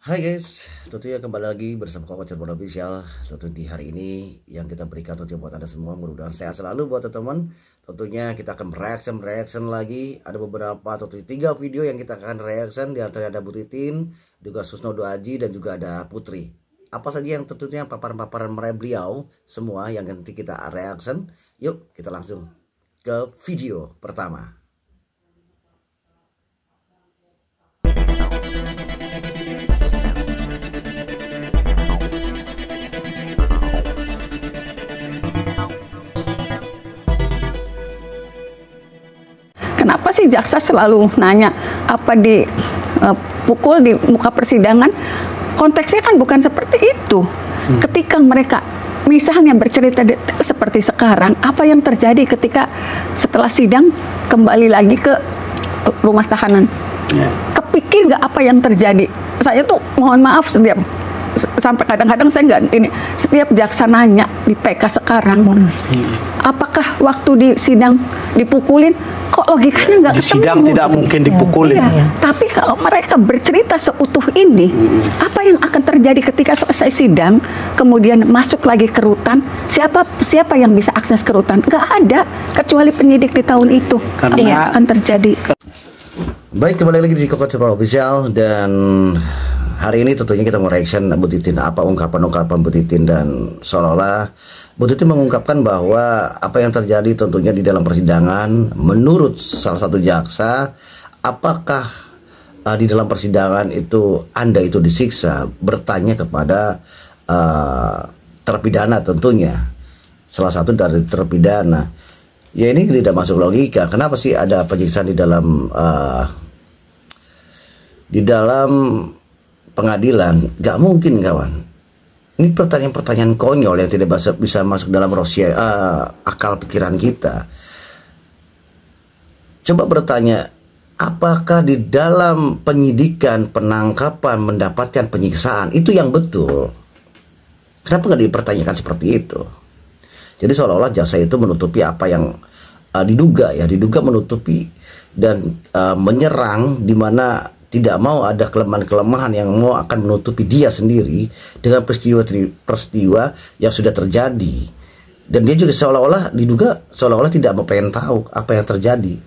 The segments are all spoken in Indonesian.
Hai guys, tentunya kembali lagi bersama Koko Cirebon Official. Tentu di hari ini yang kita berikan tentunya buat Anda semua, mudah-mudahan sehat selalu buat teman-teman. Tentunya kita akan reaction lagi. Ada beberapa tentunya 3 video yang kita akan reaction. Di antaranya ada Bu Titin, juga Susnodo Aji, dan juga ada Putri. Apa saja yang tentunya paparan-paparan mereka beliau semua yang nanti kita reaction. Yuk kita langsung ke video pertama. Kenapa sih jaksa selalu nanya apa dipukul di muka persidangan? Konteksnya kan bukan seperti itu. Ketika mereka misalnya bercerita seperti sekarang, apa yang terjadi ketika setelah sidang kembali lagi ke rumah tahanan? Kepikir nggak apa yang terjadi? Saya tuh mohon maaf sampai kadang-kadang saya nggak ini, setiap jaksa nanya di PK sekarang, apakah waktu di sidang dipukulin? Kok logikanya nggak ketemu? Di sidang tidak mungkin dipukulin. Iya. Tapi kalau mereka bercerita seutuh ini, apa yang akan terjadi ketika selesai sidang, kemudian masuk lagi ke rutan? Siapa yang bisa akses ke rutan? Nggak ada, kecuali penyidik di tahun itu. Apa yang akan terjadi? Baik, kembali lagi di Koko Cirebon Official, dan hari ini tentunya kita mau reaction Bu Titin. Apa ungkapan-ungkapan Bu Titin, dan seolah-olah Bu Titin mengungkapkan bahwa apa yang terjadi tentunya di dalam persidangan menurut salah satu jaksa, apakah di dalam persidangan itu Anda itu disiksa, bertanya kepada terpidana tentunya, salah satu dari terpidana. Ya ini tidak masuk logika. Kenapa sih ada penyiksaan di dalam pengadilan? Gak mungkin, kawan. Ini pertanyaan-pertanyaan konyol yang tidak bisa masuk dalam akal pikiran kita. Coba bertanya, apakah di dalam penyidikan, penangkapan, mendapatkan penyiksaan? Itu yang betul. Kenapa nggak dipertanyakan seperti itu? Jadi seolah-olah jaksa itu menutupi apa yang diduga menutupi dan menyerang, di mana tidak mau ada kelemahan-kelemahan yang mau akan menutupi dia sendiri dengan peristiwa yang sudah terjadi. Dan dia juga seolah-olah tidak mau pengen tahu apa yang terjadi.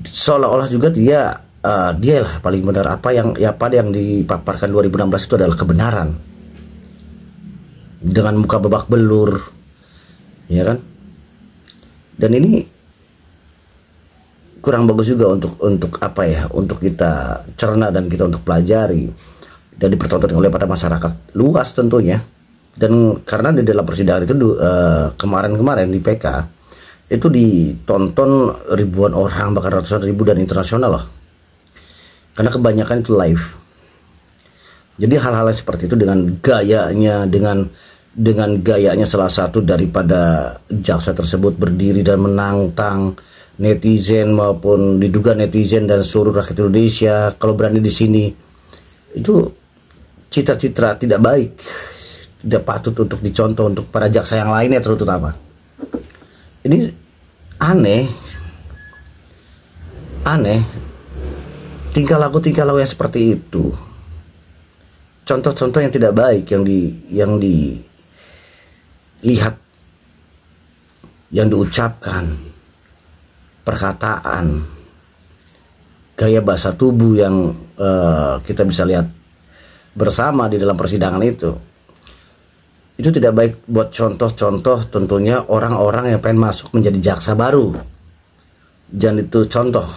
Seolah-olah juga dia lah paling benar, apa yang dipaparkan 2016 itu adalah kebenaran. Dengan muka babak belur, ya kan? Dan ini kurang bagus juga untuk kita cerna dan kita untuk pelajari dan dipertontonkan oleh pada masyarakat luas tentunya. Dan karena di dalam persidangan itu kemarin di PK itu ditonton ribuan orang, bahkan ratusan ribu, dan internasional loh, karena kebanyakan itu live. Jadi hal-hal seperti itu dengan gayanya salah satu daripada jaksa tersebut berdiri dan menantang netizen maupun diduga netizen dan seluruh rakyat Indonesia kalau berani di sini. Itu citra-citra tidak baik, tidak patut untuk dicontoh untuk para jaksa yang lainnya terutama. Ini aneh tingkah laku yang seperti itu, contoh-contoh yang tidak baik yang dilihat, yang diucapkan, perkataan, gaya bahasa tubuh yang kita bisa lihat bersama di dalam persidangan itu tidak baik buat contoh-contoh tentunya orang-orang yang pengen masuk menjadi jaksa baru. Dan itu contoh,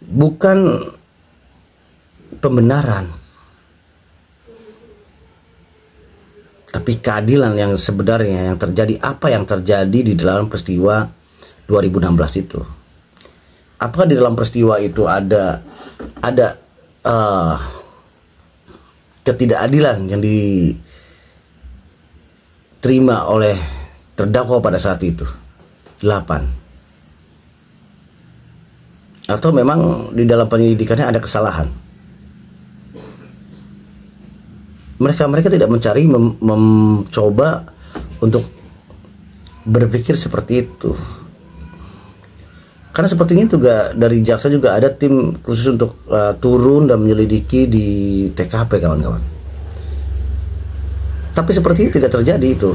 bukan pembenaran, tapi keadilan yang sebenarnya yang terjadi. Apa yang terjadi di dalam peristiwa 2016 itu? Apakah di dalam peristiwa itu ada ketidakadilan yang diterima oleh terdakwa pada saat itu 8? Atau memang di dalam penyidikannya ada kesalahan? Mereka tidak mencari, mencoba untuk berpikir seperti itu. Karena sepertinya juga dari jaksa juga ada tim khusus untuk turun dan menyelidiki di TKP, kawan-kawan. Tapi sepertinya tidak terjadi itu.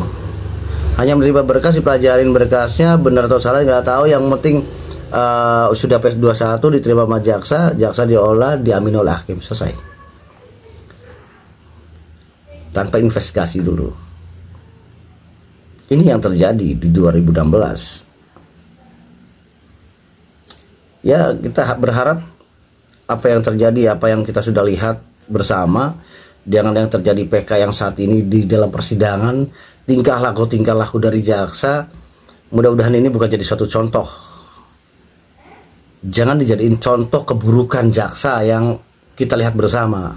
Hanya menerima berkas, dipelajarin berkasnya, benar atau salah nggak tahu. Yang penting sudah PS21 diterima sama jaksa, jaksa diolah, diamin oleh hakim, selesai. Tanpa investigasi dulu. Ini yang terjadi di 2016. Ya, kita berharap apa yang terjadi, apa yang kita sudah lihat bersama dengan yang terjadi PK yang saat ini di dalam persidangan, tingkah laku dari jaksa, mudah-mudahan ini bukan jadi suatu contoh. Jangan dijadiin contoh keburukan jaksa yang kita lihat bersama.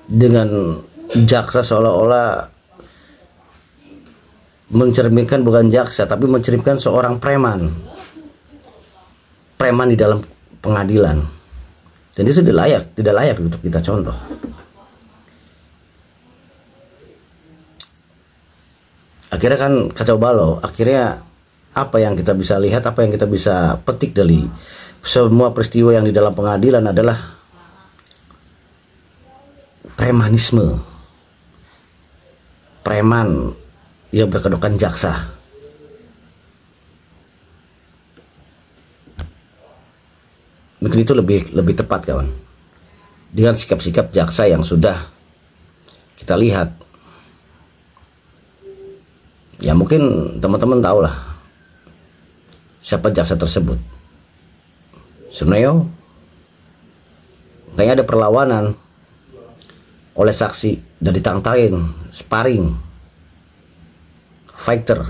Dengan jaksa seolah-olah mencerminkan bukan jaksa, tapi mencerminkan seorang preman di dalam pengadilan, dan itu tidak layak untuk kita contoh. Akhirnya kan kacau balau. Akhirnya apa yang kita bisa lihat, apa yang kita bisa petik dari semua peristiwa yang di dalam pengadilan adalah premanisme, preman yang berkedudukan jaksa. Mungkin itu lebih tepat, kawan, dengan sikap-sikap jaksa yang sudah kita lihat. Ya mungkin teman-teman tahu lah siapa jaksa tersebut. Suneo, kayaknya ada perlawanan oleh saksi dan ditantangin sparring fighter,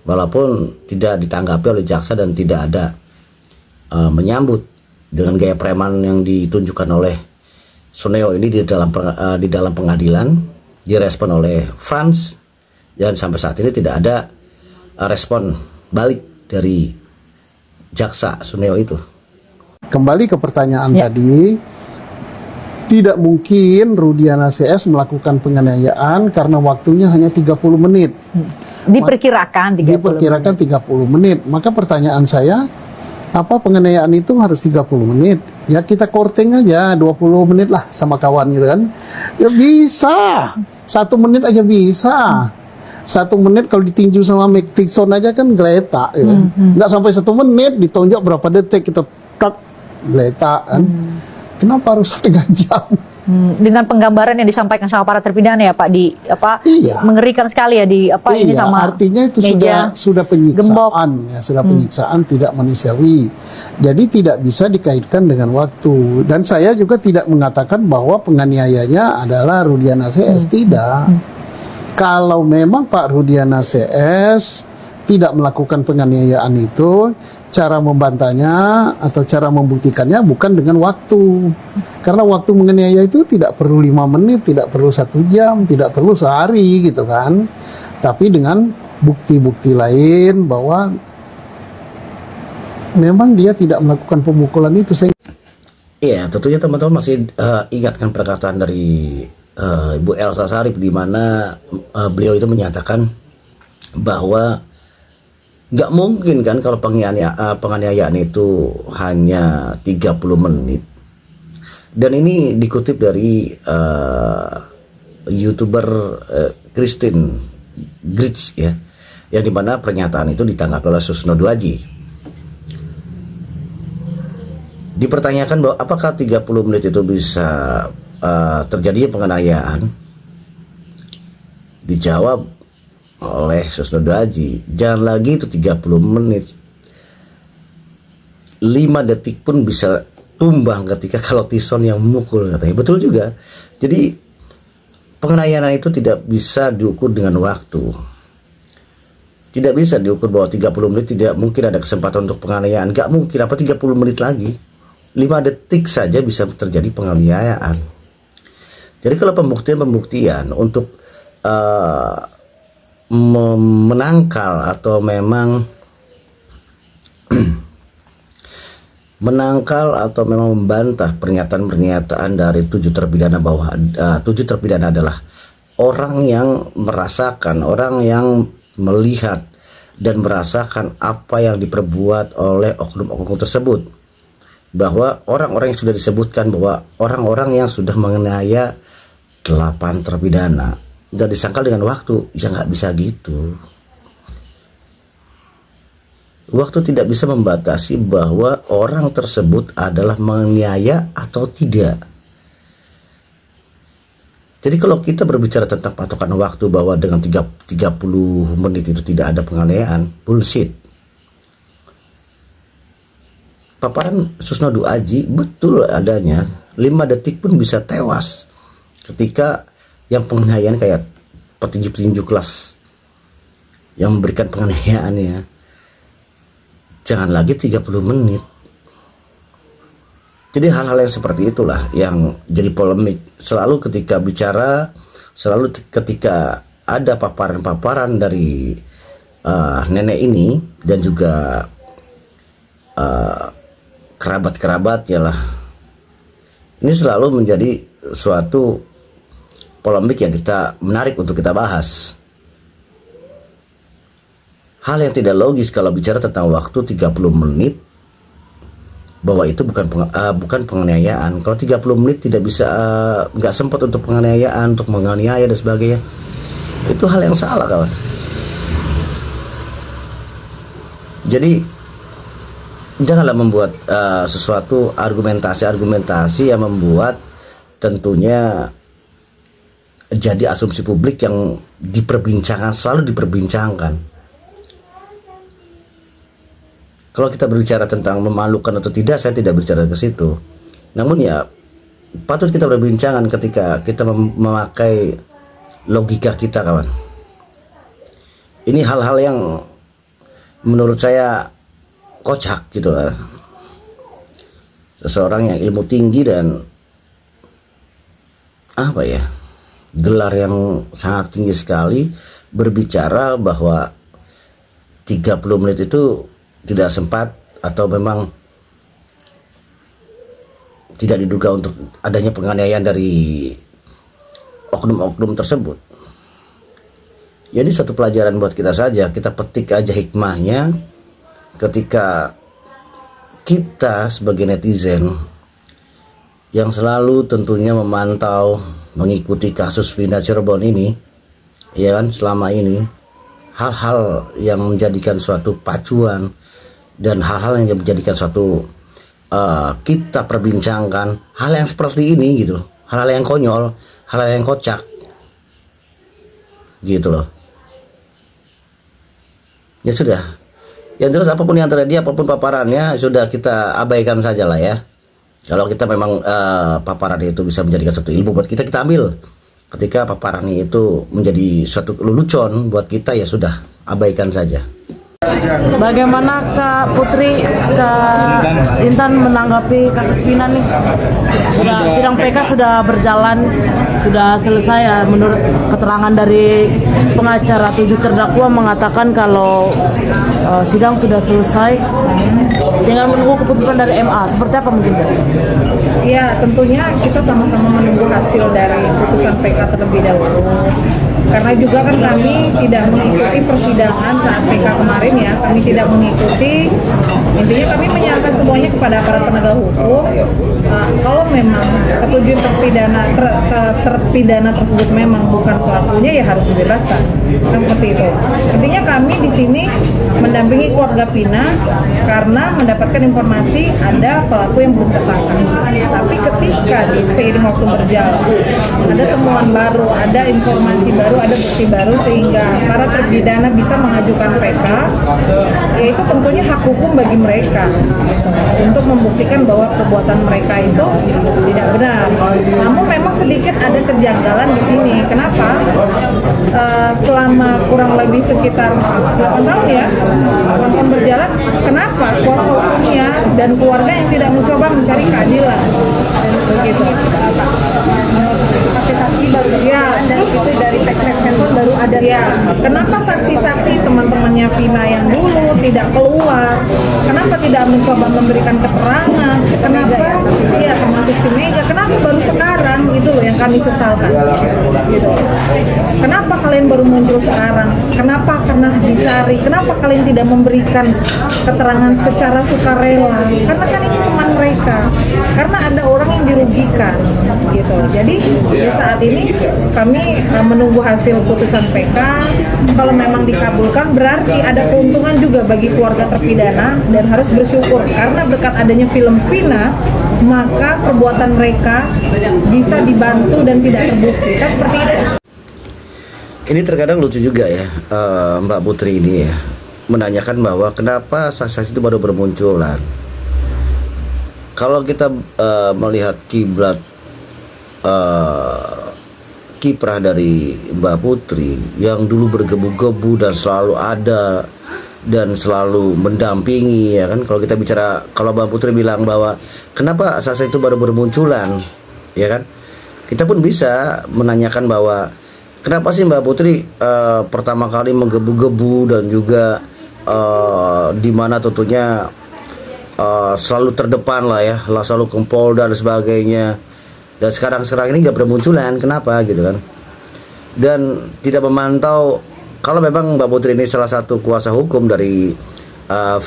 walaupun tidak ditanggapi oleh jaksa dan tidak ada menyambut dengan gaya preman yang ditunjukkan oleh Suneo ini di dalam pengadilan, direspon oleh Franz, dan sampai saat ini tidak ada respon balik dari jaksa Suneo itu. Kembali ke pertanyaan tadi, tidak mungkin Rudiana CS melakukan penganiayaan karena waktunya hanya 30 menit. Diperkirakan 30 menit. Maka pertanyaan saya, apa penganiayaan itu harus 30 menit? Ya kita korting aja 20 menit lah sama kawan gitu kan. Ya bisa. 1 menit aja bisa. 1 menit kalau ditinju sama Mike Tyson aja kan geletak gitu. Nggak sampai 1 menit, ditonjok berapa detik kita tak geletak kan. Kenapa harus 1 jam? Dengan penggambaran yang disampaikan sama para terpidana ya Pak, di Iya. mengerikan sekali ya di ini sama artinya itu meja sudah penyiksaan ya, sudah penyiksaan tidak manusiawi. Jadi tidak bisa dikaitkan dengan waktu. Dan saya juga tidak mengatakan bahwa penganiayanya adalah Rudiana CS, tidak. Kalau memang Pak Rudiana CS tidak melakukan penganiayaan itu, cara membantahnya atau cara membuktikannya bukan dengan waktu. Karena waktu menganiaya itu tidak perlu 5 menit, tidak perlu 1 jam, tidak perlu sehari gitu kan. Tapi dengan bukti-bukti lain bahwa memang dia tidak melakukan pemukulan itu. Iya, tentunya teman-teman masih ingatkan perkataan dari Ibu Elsa Sharif, di mana beliau itu menyatakan bahwa nggak mungkin kan kalau penganiayaan itu hanya 30 menit. Dan ini dikutip dari YouTuber Christine Gritz ya, yang dimana pernyataan itu ditanggapi oleh Susno Duaji. Dipertanyakan bahwa apakah 30 menit itu bisa terjadi penganiayaan. Dijawab oleh Susno Duaji, jangan lagi itu 30 menit, 5 detik pun bisa tumbang ketika kalau Tyson yang memukul, katanya. Betul juga. Jadi penganiayaan itu tidak bisa diukur dengan waktu. Tidak bisa diukur bahwa 30 menit tidak mungkin ada kesempatan untuk penganiayaan. Gak mungkin, apa 30 menit lagi, 5 detik saja bisa terjadi penganiayaan. Jadi kalau pembuktian untuk menangkal atau memang membantah pernyataan dari 7 terpidana bahwa 7 terpidana adalah orang yang merasakan, orang yang melihat dan merasakan apa yang diperbuat oleh oknum-oknum tersebut. Bahwa orang-orang yang sudah disebutkan bahwa orang-orang yang sudah menganiaya 8 terpidana dan disangkal dengan waktu, ya nggak bisa gitu. Waktu tidak bisa membatasi bahwa orang tersebut adalah menganiaya atau tidak. Jadi kalau kita berbicara tentang patokan waktu bahwa dengan 30 menit itu tidak ada penganiayaan, bullshit. Paparan Susnadu Aji betul adanya, 5 detik pun bisa tewas ketika yang penganiayaan kayak petinju-petinju kelas yang memberikan penganiayaannya. Jangan lagi 30 menit. Jadi hal-hal yang seperti itulah yang jadi polemik. Selalu ketika bicara, selalu ketika ada paparan-paparan dari nenek ini dan juga kerabat-kerabat ya lah. Ini selalu menjadi suatu polemik yang kita menarik untuk kita bahas. Hal yang tidak logis kalau bicara tentang waktu 30 menit bahwa itu bukan penganiayaan. Kalau 30 menit tidak bisa, nggak sempat untuk penganiayaan, untuk menganiaya dan sebagainya, itu hal yang salah kawan. Jadi janganlah membuat sesuatu argumentasi yang membuat tentunya jadi asumsi publik yang selalu diperbincangkan. Kalau kita berbicara tentang memalukan atau tidak, saya tidak berbicara ke situ. Namun ya patut kita berbincangan ketika kita memakai logika kita kawan. Ini hal-hal yang menurut saya kocak gitu lah. Seseorang yang ilmu tinggi dan apa ya, gelar yang sangat tinggi sekali berbicara bahwa 30 menit itu tidak sempat atau memang tidak diduga untuk adanya penganiayaan dari oknum-oknum tersebut. Jadi satu pelajaran buat kita saja, kita petik aja hikmahnya ketika kita sebagai netizen yang selalu tentunya memantau, mengikuti kasus Vina Cirebon ini, ya kan, selama ini hal-hal yang menjadikan suatu pacuan dan hal-hal yang menjadikan suatu kita perbincangkan hal yang seperti ini gitu loh, hal-hal yang konyol, hal-hal yang kocak gitu loh. Ya sudah, yang jelas apapun yang terjadi, apapun paparannya sudah kita abaikan saja lah ya. Kalau kita memang paparan itu bisa menjadikan suatu ilmu buat kita, kita ambil. Ketika paparan itu menjadi suatu lelucon buat kita, ya sudah, abaikan saja. Bagaimana Kak Putri, Kak Intan menanggapi kasus Vina nih? Sidang PK sudah berjalan, sudah selesai ya. Menurut keterangan dari pengacara 7 terdakwa mengatakan kalau sidang sudah selesai, tinggal menunggu keputusan dari MA. Seperti apa mungkin Kak? Ya tentunya kita sama-sama menunggu hasil dari putusan PK terlebih dahulu. Karena juga kan kami tidak mengikuti persidangan saat PK kemarin ya, kami tidak mengikuti. Intinya kami menyerahkan semuanya kepada aparat penegak hukum. Kalau memang ketujuh terpidana tersebut memang bukan pelakunya, ya harus dibebaskan. Seperti itu. Intinya kami di sini mendampingi keluarga Vina karena mendapatkan informasi ada pelaku yang belum tertangkap. Tapi ketika seiring waktu berjalan, ada temuan baru, ada informasi baru, ada bukti baru sehingga para terpidana bisa mengajukan PK, yaitu tentunya hak hukum bagi mereka untuk membuktikan bahwa perbuatan mereka itu tidak benar. Namun memang sedikit ada kejanggalan di sini. Kenapa? Selama kurang lebih sekitar 8 tahun ya, 8 tahun berjalan, kenapa kuasa hukumnya dan keluarga yang tidak mencoba mencari keadilan? Begitu. Saksi-saksi baru ya, dan itu dari teknik handphone baru ada ya. Kenapa saksi-saksi teman-temannya Vina yang dulu, tidak keluar? Kenapa tidak mencoba memberikan keterangan? Kenapa? Iya, termasuk si Mega. Kenapa baru sekarang? Itu loh yang kami sesalkan. Gitu. Kenapa kalian baru muncul sekarang? Kenapa? Karena dicari. Kenapa kalian tidak memberikan keterangan secara sukarela? Karena kan ini teman mereka. Karena ada orang yang dirugikan. Gitu. Jadi di saat ini kami menunggu hasil putusan PK. Kalau memang dikabulkan berarti ada keuntungan juga bagi keluarga terpidana dan harus bersyukur karena berkat adanya film Vina maka perbuatan mereka bisa dibantu dan tidak terbukti. Kan seperti itu. Ini terkadang lucu juga ya, Mbak Putri ini ya menanyakan bahwa kenapa saksi-saksi itu baru bermunculan. Kalau kita melihat kiblat kiprah dari Mbak Putri yang dulu bergebu-gebu dan selalu ada dan selalu mendampingi, ya kan. Kalau kita bicara, kalau Mbak Putri bilang bahwa kenapa saksi itu baru bermunculan, ya kan, kita pun bisa menanyakan bahwa kenapa sih Mbak Putri pertama kali menggebu-gebu dan juga di mana tentunya selalu terdepan lah ya, selalu ke Polda dan sebagainya. Dan sekarang ini nggak bermunculan, kenapa gitu kan? Dan tidak memantau. Kalau memang Mbak Putri ini salah satu kuasa hukum dari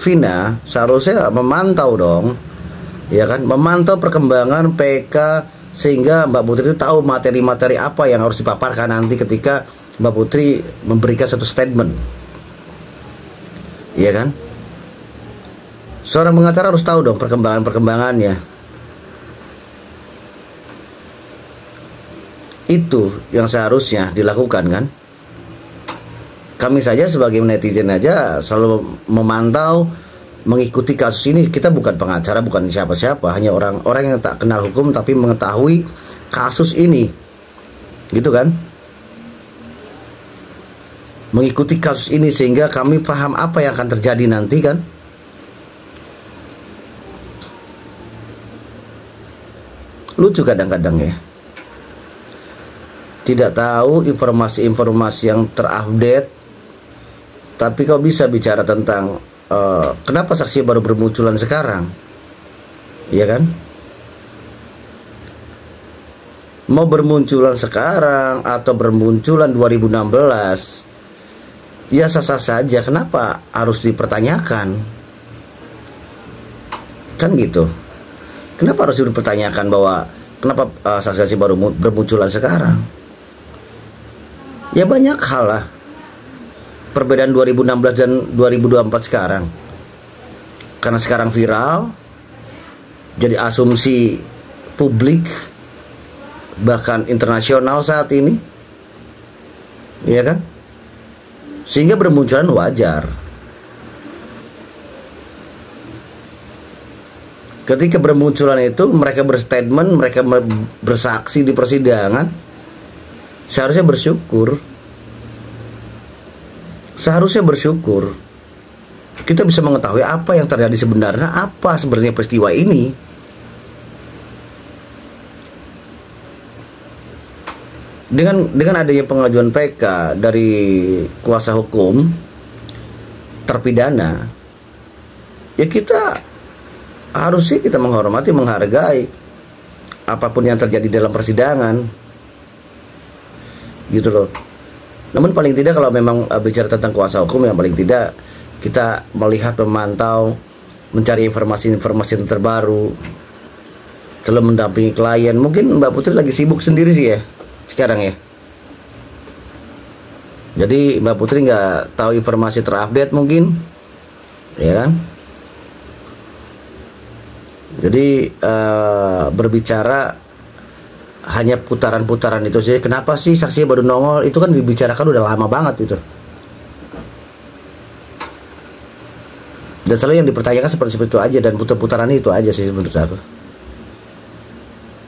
Vina, seharusnya memantau dong, ya kan? Memantau perkembangan PK sehingga Mbak Putri itu tahu materi-materi apa yang harus dipaparkan nanti ketika Mbak Putri memberikan satu statement, ya kan? Seorang pengacara harus tahu dong perkembangannya. Itu yang seharusnya dilakukan kan. Kami saja sebagai netizen aja selalu memantau, mengikuti kasus ini. Kita bukan pengacara, bukan siapa-siapa, hanya orang-orang yang tak kenal hukum tapi mengetahui kasus ini, gitu kan. Mengikuti kasus ini sehingga kami paham apa yang akan terjadi nanti kan. Lucu kadang-kadang ya, tidak tahu informasi-informasi yang terupdate, tapi kau bisa bicara tentang kenapa saksi baru bermunculan sekarang, iya kan? Mau bermunculan sekarang atau bermunculan 2016, ya sah-sah saja. Kenapa harus dipertanyakan? Kan gitu. Kenapa harus dipertanyakan bahwa kenapa saksi-saksi baru bermunculan sekarang? Ya banyak hal lah. Perbedaan 2016 dan 2024 sekarang. Karena sekarang viral, jadi asumsi publik bahkan internasional saat ini, ya kan? Sehingga bermunculan wajar. Ketika bermunculan itu mereka berstatement, mereka bersaksi di persidangan, seharusnya bersyukur. Seharusnya bersyukur. Kita bisa mengetahui apa yang terjadi sebenarnya, apa sebenarnya peristiwa ini. Dengan adanya pengajuan PK dari kuasa hukum terpidana, ya harusnya kita menghormati, menghargai apapun yang terjadi dalam persidangan, gitu loh. Namun paling tidak kalau memang bicara tentang kuasa hukum, yang paling tidak kita melihat, memantau, mencari informasi-informasi yang terbaru, selalu mendampingi klien. Mungkin Mbak Putri lagi sibuk sendiri sih ya sekarang ya. Jadi Mbak Putri nggak tahu informasi terupdate mungkin, ya kan? Jadi berbicara hanya putaran-putaran itu sih. Kenapa sih saksinya baru nongol? Itu kan dibicarakan udah lama banget itu. Dan selalu yang dipertanyakan seperti itu aja, dan putar-putaran itu aja sih menurut aku.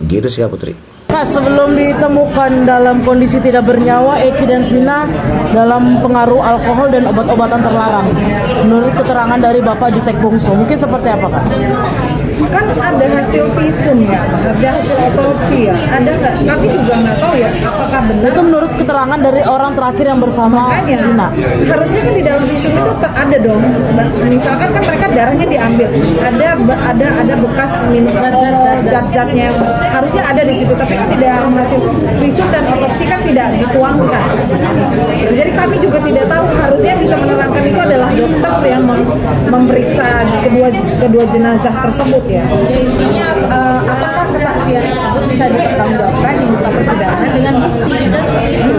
Begitu sih Kak Putri. Sebelum ditemukan dalam kondisi tidak bernyawa, Eki dan Vina dalam pengaruh alkohol dan obat-obatan terlarang. Menurut keterangan dari Bapak Jutek Bungsu, mungkin seperti apa Kak? kan ada hasil visum ya, ada hasil otopsi ya, ada nggak? Kami juga nggak tahu ya apakah benar. Itu menurut keterangan dari orang terakhir yang bersama Makanya Vina. harusnya kan di dalam visum itu ada dong. Misalkan kan mereka darahnya diambil, ada bekas minum zat-zatnya, harusnya ada di situ. Tapi kan di dalam hasil visum dan otopsi kan tidak dituangkan. Jadi kami juga tidak tahu. Harusnya bisa menerangkan itu adalah dokter yang memeriksa kedua jenazah tersebut ya. Ya intinya apakah kesaksian tersebut bisa dipertanggungjawabkan di muka persidangan dengan bukti kan seperti itu.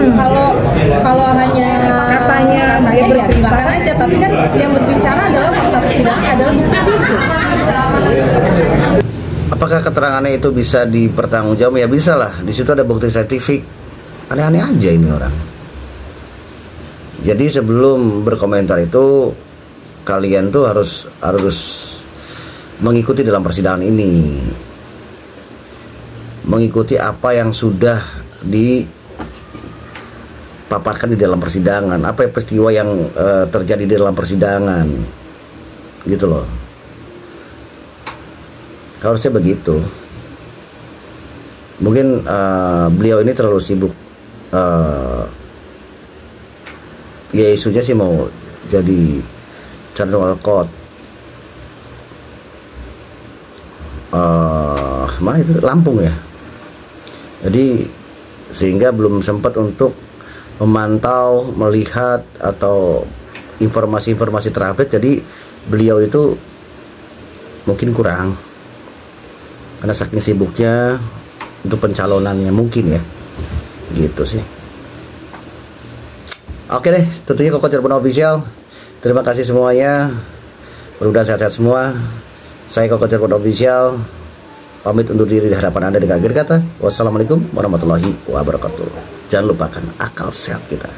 Kalau hanya Katanya dia ya bercerita. silakan aja, tapi kan yang berbicara adalah fakta persidangan adalah bukti visum. Apakah keterangannya itu bisa dipertanggungjawabkan? Ya bisa lah. Di situ ada bukti saintifik. Aneh-aneh aja ini orang. Jadi sebelum berkomentar itu kalian tuh harus mengikuti dalam persidangan ini, mengikuti apa yang sudah dipaparkan di dalam persidangan, apa peristiwa yang terjadi di dalam persidangan, gitu loh. Harusnya begitu. Mungkin beliau ini terlalu sibuk. Ya isunya sih mau jadi channel code. Mana itu Lampung ya. Jadi sehingga belum sempat untuk memantau, melihat atau informasi-informasi terupdate. Jadi beliau itu mungkin kurang karena saking sibuknya untuk pencalonannya mungkin ya, gitu sih. Oke deh, tentunya Koko Cirebon Official. Terima kasih semuanya. Mudah-mudahan sehat-sehat semua. Saya Koko Cirebon Official pamit undur diri di hadapan Anda dengan akhir kata wassalamualaikum warahmatullahi wabarakatuh. Jangan lupakan akal sehat kita.